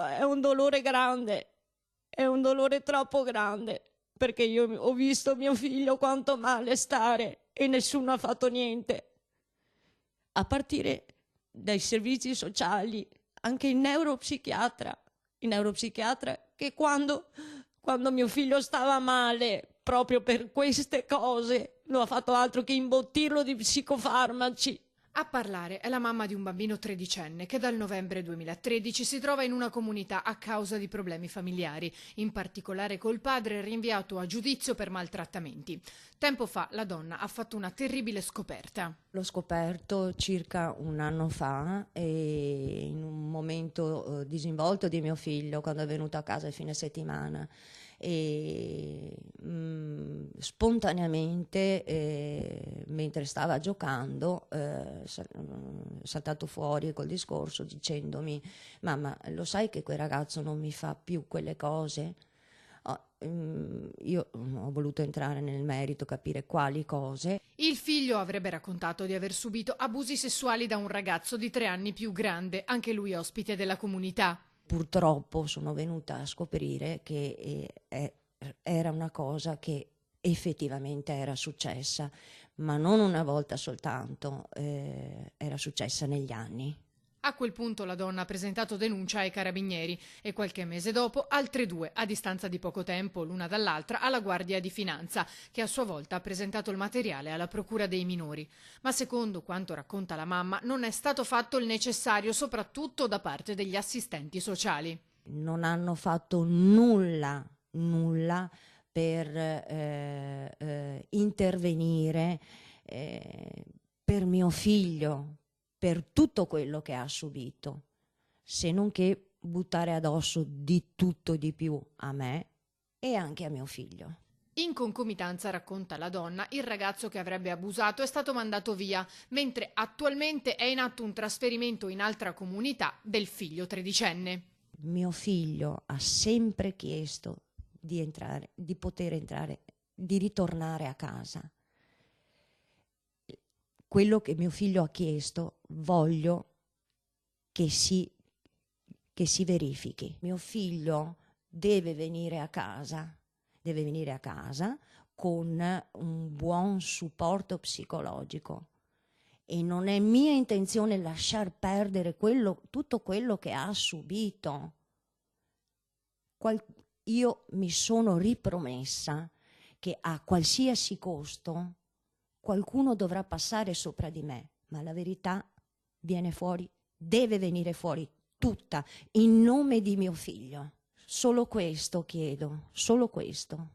è un dolore grande, è un dolore troppo grande, perché io ho visto mio figlio quanto male stare e nessuno ha fatto niente. A partire dai servizi sociali, anche il neuropsichiatra che quando mio figlio stava male, proprio per queste cose, non ha fatto altro che imbottirlo di psicofarmaci. A parlare è la mamma di un bambino tredicenne che dal novembre 2013 si trova in una comunità a causa di problemi familiari, in particolare col padre rinviato a giudizio per maltrattamenti. Tempo fa la donna ha fatto una terribile scoperta. L'ho scoperto circa un anno fa e in un momento disinvolto di mio figlio, quando è venuto a casa il fine settimana. E spontaneamente, mentre stava giocando, è saltato fuori col discorso dicendomi: mamma, lo sai che quel ragazzo non mi fa più quelle cose? Io ho voluto entrare nel merito, capire quali cose. Il figlio avrebbe raccontato di aver subito abusi sessuali da un ragazzo di 3 anni più grande, anche lui ospite della comunità. Purtroppo sono venuta a scoprire che era una cosa che effettivamente era successa, ma non una volta soltanto, era successa negli anni. A quel punto la donna ha presentato denuncia ai carabinieri e qualche mese dopo altre 2, a distanza di poco tempo l'una dall'altra, alla Guardia di Finanza, che a sua volta ha presentato il materiale alla Procura dei minori. Ma secondo quanto racconta la mamma non è stato fatto il necessario, soprattutto da parte degli assistenti sociali. Non hanno fatto nulla per intervenire per mio figlio, per tutto quello che ha subito, se non che buttare addosso di tutto e di più a me e anche a mio figlio. In concomitanza, racconta la donna, il ragazzo che avrebbe abusato è stato mandato via, mentre attualmente è in atto un trasferimento in altra comunità del figlio tredicenne. Mio figlio ha sempre chiesto di poter entrare, di ritornare a casa. Quello che mio figlio ha chiesto, voglio che si verifichi. Mio figlio deve venire a casa con un buon supporto psicologico. E non è mia intenzione lasciar perdere tutto quello che ha subito. Io mi sono ripromessa che a qualsiasi costo qualcuno dovrà passare sopra di me, ma la verità viene fuori, deve venire fuori tutta, in nome di mio figlio. Solo questo chiedo, solo questo.